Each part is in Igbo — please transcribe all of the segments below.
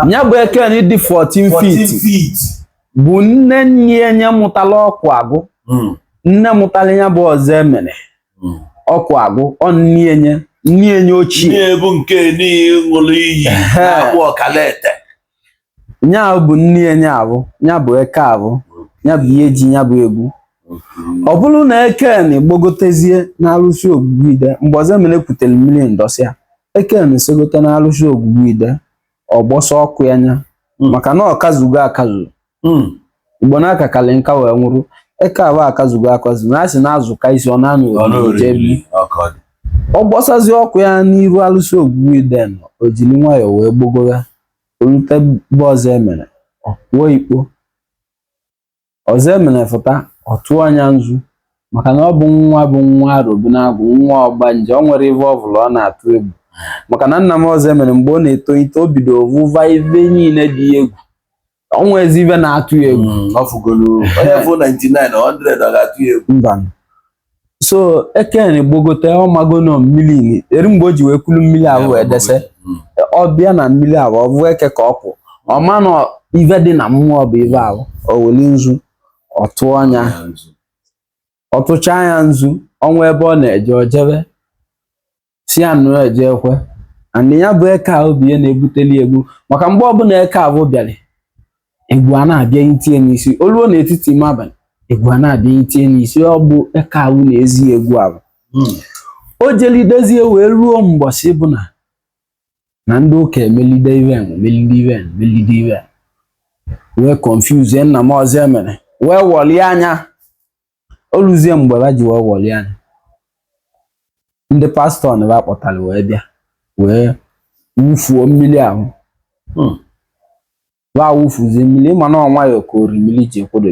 nya bụ eke ni dị 14 feet bụ nne nye mụtala ọkụ agụ nne mụtala nya bụ ọzọ emene ọkụ agụ ọ nne ochie bụ nke ni ṅụrụ iyi abụ ọkalete nya bụ nne nya bụ eke abụ nya bụ ihe ji nya bụ egwu ọ bụrụ na eken gbogotezie na-alụsi ogbugbu ide mgbe ọzọ emene kwutere mmiri ndọsịa eken sogote na-alụsi ogbugbu ide ọgbọsọ ọkụ ya nya maka na ọkazugo akazu igbo na-aka kali nka wee nwụrụ eke abụ akazugo akazu na asị na-azụka isi ọ na-anụ jebi ọ gbọsazi ọkụ ya n'iru alụsi ogbugbu ide o jiri nwayọọ wee gbogoya orute bụ ọzọ emere ọkwuo ikpo ọzọ emere fụta ọtụọ anya nzu maka na ọ bụ nwa arobinagụ nwa ọgbanje ọ nwere ive ọbụla ọ na-atụ egwu maka na nna m ọzọ emere mgbe ọ na-etolite o bido vụva ive niile dị egwu ọ nwezi ive na-atụ egwu onye fụ 99 100 ọ ga-atụ egwu mba so eken gbogote ọmagono mmiri eri mgbe o ji wee kwulu mmiri ahụ wee dese ọ bịa na mmiri ahụ ọ bụ eke ka ọ kwụ ọ ma na ive dị na mmụọ bụ ive ahụ o weli nzu ọtụ anya ọtụcha anya nzu ọnwa ebe ọ na-eje ojebe si anụ eje ekwe andị ya bụ eke ahụ bụ ihe na-ebuteli egwu maka mgbe ọbụla eke ahụ bịara egwu a na-abịa itinye n'isi oluo n'etiti ime abalị egwu a na-abịa itinye n'isi ọ bụ eke ahụ na-ezi egwu ahụ o jelidezie wee ruo mbọsị bụ na ndị ụka emelide ive wee confuse nna m ọzọ emere wee wọlie anya oluzie mgbe ha ji wee wọlie anya ndị pastọ na ba kpọtara wee bịa wee wufuo mmiri ahụ ba wufuzie mmiri mana ọ nwayọọ ka orimiri ji ekwodo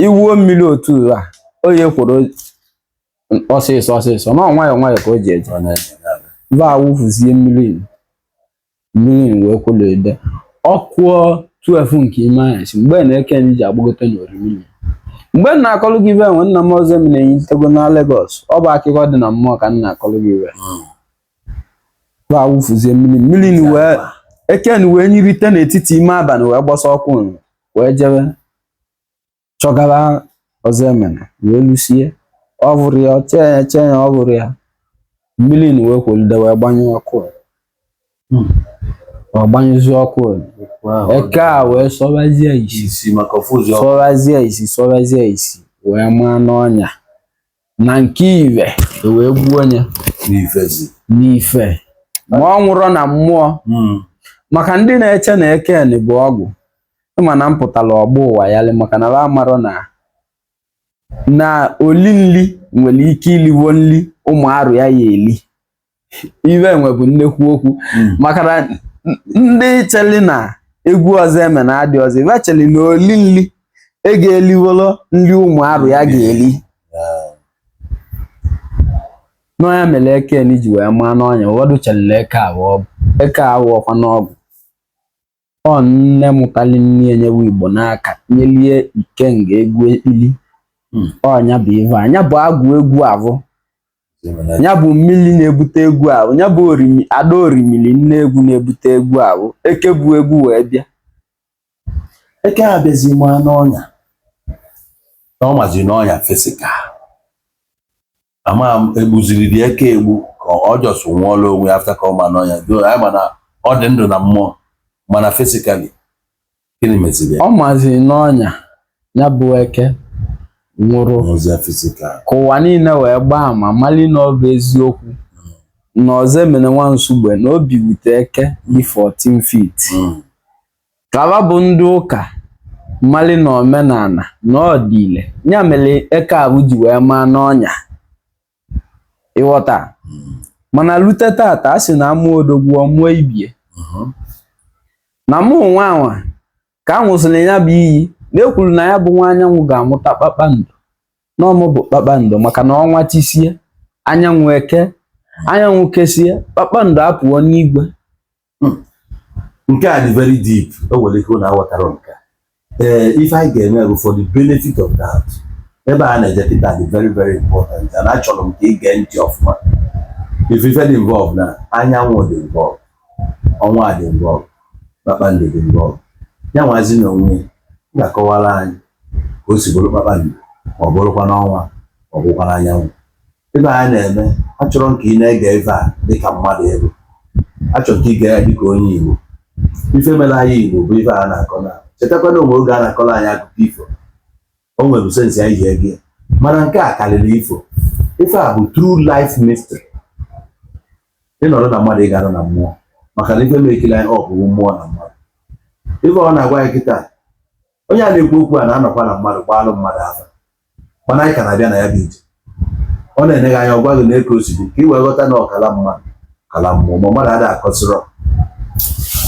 iwuo mmiri otu a oye kworo ọsịsọ na nwayọọ ka o ji eje ba wufuzie mmiri wee kwodo ede ọkụọ 12 nke ime anyasị mgbe na-eken ji agbagote n'orimiri mgbe m na-akọlụ gị ive enwe nna m ọzọ m na-enyitego na Lagos ọ bụ akụkọ dị na mmụọ ka m na-akọlụ gị ive ba awụfuzie mmiri wee eken wee nyirite n'etiti ime abalị wee gbasa ọkụ wee jebe chọgara ọzọ emene wee lụsie ọ bụrụ ya chee ya ọ bụrụ ya mmiri wee kwolide wee gbanye ọkụ ọ gbanyezi ọkụ eke a wee sọbazie isi wee maa n'ọnya na nke ive wee gbuo onye n'ife ma ọ nwụrụ na mmụọ maka ndị na-eche na eken bụ ọgwụ ịma na mpụtara ọgbọ ụwa ya maka na ba marọ na oli nli nwere ike iliwo nli ụmụ arụ ya eli ive nwebụ nnekwu okwu maka na ndị cheli na egwu ọzọ eme na adị ọzọ ive cheli na oli nli ga-eliwolo nri ụmụ arụ ya ga-eli n'ọnya mere eken ji wee maa n'ọnya ụfọdụ chelile eke ahụ ọkwa n'ọgwụ ọ nne mụtali nne enyewe Igbo n'aka nyelie ikenga egwu ili ọnya bụ ive anya bụ agwụ egwu avụ nya bụ mmiri na-ebute egwu ahụ nya bụ ada orimili nne egwu na-ebute egwu ahụ eke bụ egwu wee bịa eke a bịazi maa n'ọnya ọ mazi n'ọnya fisika ama egbuziri dị eke egbu ka ọ jọsụ nwụọla onwe afta ka ọ ma n'ọnya anyị mana ọ dị ndụ na mmụọ mana fisikali gịnị meziri ọ mazi n'ọnya ya bụ eke nwụrụ ka ụwa niile wee gbaa ama mali na ọ bụ eziokwu na ọzọ emene nwa nsugbe na obi wute eke dị 14 feet ka bụ ndị ụka mali na omenala na ọdịile ya mere eke ahụ ji wee maa n'ọnya ịghọta mana lute tata a sị na amụ odogwu ọmụọ ibie na mụ nwa ka a nwụsịrị ya bụ iyi na-ekwuru na ya bụ nwa anyanwụ ga-amụta kpakpando na ọmụ bụ kpakpando maka na ọnwa tisie anyanwụ eke anyanwụ kesie kpakpando apụọ n'igwe nke a dị very deep o nwere ike na aghọtara nke if I ga-eme for the benefit of that ebe a na-eje kịta dị very very important and achọrọ m ka ị gee ntị ọfụma if ife dị involved na anyanwụ dị involved ọnwa dị involved kpakpando dị involved. Ya nwazi na onwe ga-akọwara anyị ka o si bụrụ kpakpando ma ọ bụrụkwa n'ọnwa ma ọ bụrụkwa n'anyanwụ. Ebe anyị na-eme achọrọ m ka ị na-ege ife a dịka mmadụ ego, achọrọ ka ị gee ya dịka onye Igbo. Ife mere anyị Igbo bụ ife a na-akọ na chetakwana onwe oge a na-akọrọ anyị akụkọ ifo, o nwere sensi anyị ji ege, mana nke a karịrị ifo. Ife a bụ true life mystery. Ịnọrọ na mmadụ, ị ga-anọ na mmụọ, maka na ife mekiri anyị ọ bụ mmụọ na mmadụ. Ife ọ na-agwa anyị kịta, onye a na-ekwu okwu a na-anọkwa na mmadụ gbaalụ mmadụ afa, mana anyị ka na-abịa na ya bụ ije. Ọ na-enye gị anya ọgwa gị na-eke osidi ka ị wee ghọta na ọkala mmadụ kala mmụọ, ma mmadụ ada akọsịrọ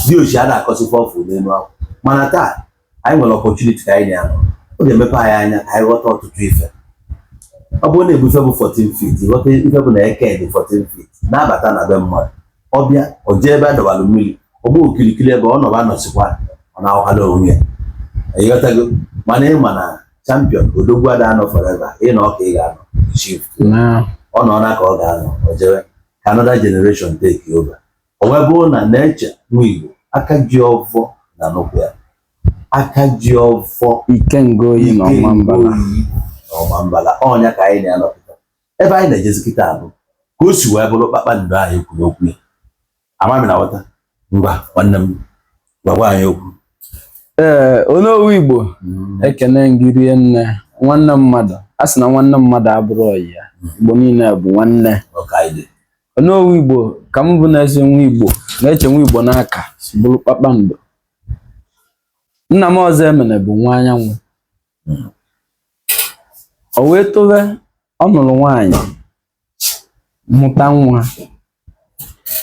dị ochi ada akọsịkwa ọfụ n'elu ahụ. Mana taa anyị nwere opportunity ka anyị na-anọ, ọ ga-emepe anyị anya ka anyị ghọta ọtụtụ ife. Ọ bụrụ na ebufe bụ 14 feet, ghọta ife bụ na eke dị 14 feet na-abata na be mmadụ, ọbịa o jee ebe a dọbalụ mmiri, ọ bụ okirikiri ebe ọ nọba nọsịkwa, ọ na-akwado onwe ya. Ịghọtago? Mana ịma na champion odogwu ada anọ forever, ị na ọka ị ga-anọ shift, ọ nọ na ka ọ ga-anọ, o jewe ka another generation take over. O wee bụrụ na nature nwa Igbo aka ji ọfọ na nnukwu ya, aka ji ọfọ Ikengoyi na Ọmambala, ọnya ka anyị na-anọpụta. Ebe anyị na-ejezi kịta bụ ka o si wee bụrụ kpakpando anyị kwuru okwu ya. Amami na ghọta ngwa nwanne m gwagwa anyị okwu. Onowu Igbo ekene ngiri nne nwanne mmadụ, a sị na nwanne mmadụ abụrụ ọyị ya, Igbo niile bụ nwanne. Onowu Igbo ka m bụ na-eze nwa Igbo na-eche nwa Igbo n'aka si bụrụ kpakpando. Nna m Ozemene bụ nwa anyanwụ, o wee tobe, ọ nụrụ nwaanyị mụta nwa,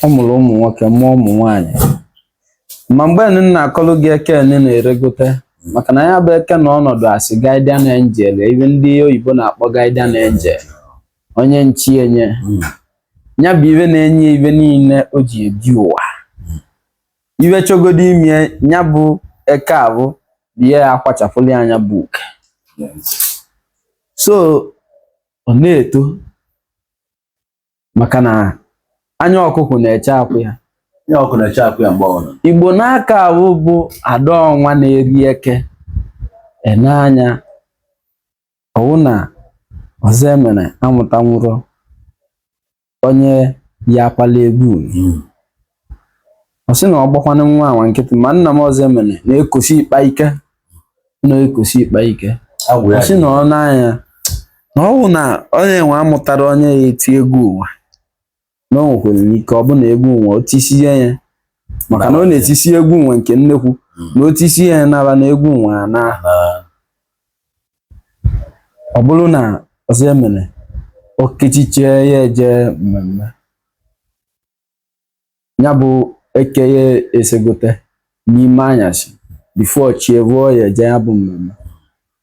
ọ mụrụ ụmụ nwoke mụọ ụmụ nwaanyị. Ma mgbe nna akọlụ gị eke na-eregote, maka na ya bụ eke na ọnọdụ asị guardian angel, ibe ndị oyibo na-akpọ guardian angel, onye nchi enye ya bụ ibe na-enye ibe niile o ji ebi ụwa. Ibe chọgodo ime ya bụ eke abụ ihe akwachapụli anya bụ uke. So ọ na-eto maka na anya ọkụkụ na-eche akwụ ya. Ya ọkụ na-eche akwụ ya mgbe ọbụla. Igbo n'aka abụ bụ Adaọnwa na-eri eke anya ọwụ na Ozemene amụta nwụrụ onye ya akwala egwu. Ọ sị na ọ gbakwana nwa anwa nkịtị, ma nna m Ozemene na-ekosi ịkpa ike, na-ekosi ịkpa ike. Ọ sị na ọ n'anya na ọ bụ na onye nwe amụtara onye ya eti egwu ụwa, na o nwekwara ike ọ bụ na egwu ụwa o tisie ya, maka na ọ na-etisi egwu ụwa nke nnekwu, na o tisie ya naba na egwu ụwa na ọ bụrụ na Ozemene okechiche ya eje mmemme, ya bụ eke ya esegote n'ime anyasị bifo chi evuo ya eje ya bụ mmemme,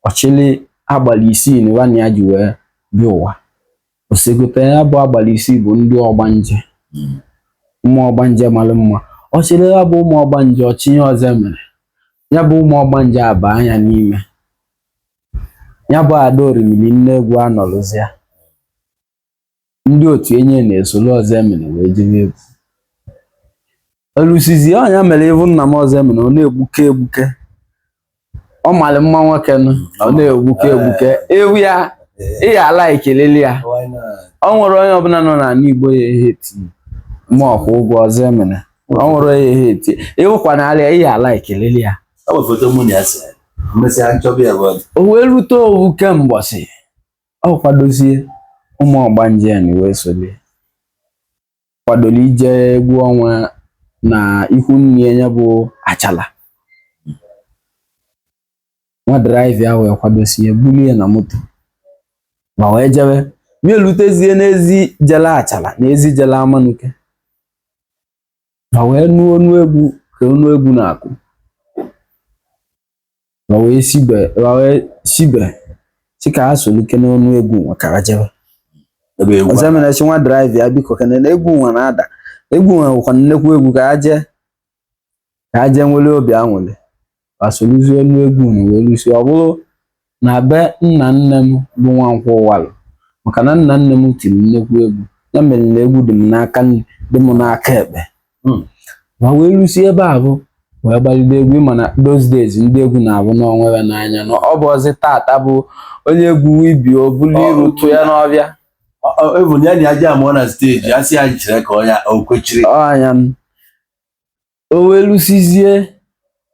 ọchịlị abalị 6 na nwanne ya ji wee bịa ụwa. Osegote ya bụ abalị 6 bụ ndị ọgbanje, ụmụ ọgbanje mara mma. Ọchịlị ya bụ ụmụ ọgbanje ọchịnye Ozemene, ya bụ ụmụ ọgbanje aba anya n'ime, ya bụ ada orimili nne egwu anọrụzịa. Ndị otu enye na-esoro Ozemene wee jebe egwu. Elusizi ọnya mere ivu nna m Ozemene ọ na-egbuke egbuke, ọ mara mma nwoke nụ, ọ na-egbuke egbuke ewu ya, ị ala ekelele ya. Ọ nwere onye ọbụla nọ n'ala Igbo ya ehe eti ma ọkwụ ụgwọ Ozemene, ọ nwere onye ehe eti ewukwa na ala ị ala ekelele ya. O wee rute owu kemgbọsị, ọ kwadozie ụmụ ọgbanje na wee sole kwadoro ije egwu ọnwa na ihu nne ya bụ Achala. Nwa drive ya wee kwadosie bulie na moto ma wee jebe wee lutezie n'ezi jele Achala na ezi jele Amanuke, ma wee nụ ọnụ egwu ka ọnụ egwu na-akụ, ma wee sibe si ka ha solike n'ọnụ egwu maka jebe. Ozemene si nwa drive ya biko kene na egwu nwa na-ada, egwu nwa bụkwa nnekwu egwu ka ha jee nwere obi aṅụrị. Asoluzie ọnụ egwu na wee lusi ọ bụrụ na be nna nne m bụ Nwankwọ Ụwalụ, maka na nna nne m tiri nnekwu egwu, ya mere na egwu dị m n'aka nri dị m n'aka ekpe. Ma wee lusi ebe a bụ wee gbalide egwu mana those days ndị egwu na-abụ n'onwe n'anya na ọ bụ ọzị tata bụ onye egwu ibi o bulu iru tụ ya n'ọbịa even ya na aja amụọ na steji ya si ya jire ka ọnya o kwechiri anya o welusizie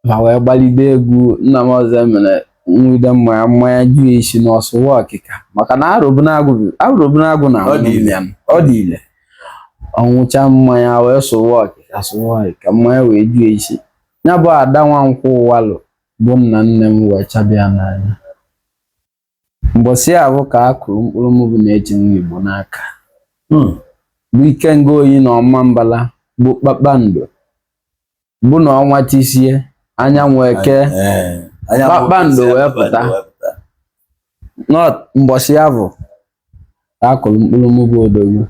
ma wee gbalide egwu nna m ọzọ mere nwude mmanya ju isi n'ọsụwa ọkịka maka na arụbụnagụ na ọ dị ile ọnwụcha mmanya wee sụwa ọkịka mmanya wee ju isi ya bụ ada Nwankwọ Ụwalụ bụ nna nne m wee chabịa n'anya mbọsị ahụ ka a kụrụ mkpụrụ m bụ na-eji nwa Igbo n'aka bụ Ikenga Oyi na Ọmambala bụ Kpakpando bụ na ọnwa tisie Anyanwụ Eke Kpakpando wee pụta mbọsị ahụ ka a kụrụ mkpụrụ m bụ Odogwu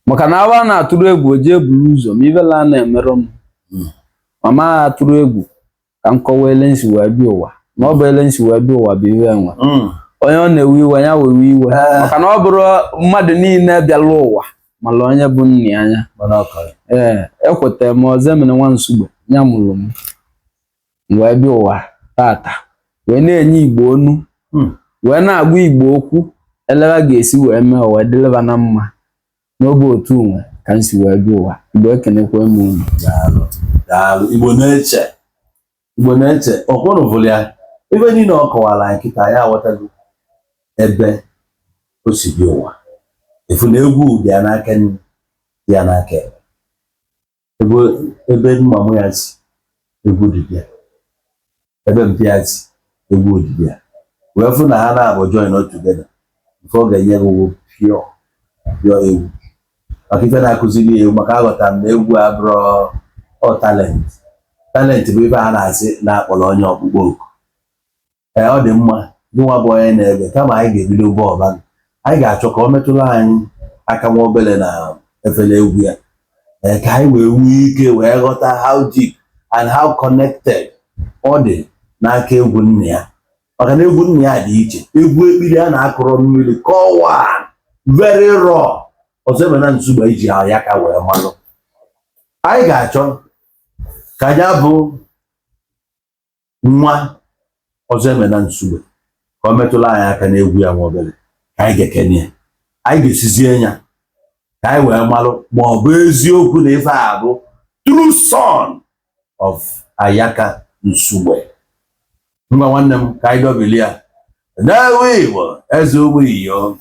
maka na awa na-atụrụ egwu o jee buru ụzọ ma ivela na-emerụ m mama atụrụ egwu ka m kọwa ele nsi wee bịa ụwa na ọ bụ ele nsi wee bịa ụwa bụ iwe enwe onye ọ na-ewe iwe ya wewe iwe maka na ọ bụrụ mmadụ niile bịala ụwa mala onye bụ nna ya anya ekwetara m ọzọ emere nwa Nsugbe ya mụrụ m wee bịa ụwa tata wee na-enye Igbo onu wee na-agwa Igbo okwu eleba ga-esi wee mee ụwa dịleba na mma n'oge otu nwe ka m si wee bịa ụwa Igbo ekenekwa m unu daalụ Igbo na-eche ọkwụrụ vụrụ ya ebe niile ọ kọwara nkịta ya aghọtago ebe o si bịa ụwa efu na egwu bịa n'aka nri ya n'aka ebe mma m ya si egwu dibịa ebe mpi ya si egwu dibịa wee fụ na ha na-abụ join not together nke ọ ga-enye gị pure egwu maka ife na-akụziri egwu maka aghọtara m na egwu abụrụ talent bụ ife a na-asị na-akpọrọ onye ọkpụkpọ oku ọ dị mma gịnwa bụ onye na-ege kama anyị ga-ebido bọọlụ anyị ga-achọ ka ọ metụrụ anyị aka nwa obere na efere egwu ya ka anyị wee nwee ike wee ghọta how deep and how connected ọ dị n'aka egwu nna ya maka na egwu nna ya dị iche egwu ekpiri a na-akụrọ mmiri kọwa very raw ọzọ eme na Nsugbe iji ya ka wee malụ anyị ga-achọ ka ya bụ nwa ọzọ eme na Nsugbe ka ọ metụrụ anyị aka n'egwu ya nwa obere ka anyị ga-ekene anyị ga-esizie ya ka anyị wee malụ ma ọ bụ eziokwu na ife a bụ true son of Ayaka Nsugbe. Ngwa nwanne m ka anyị dobili ya n'ewe Igbo eze ụmụ iyo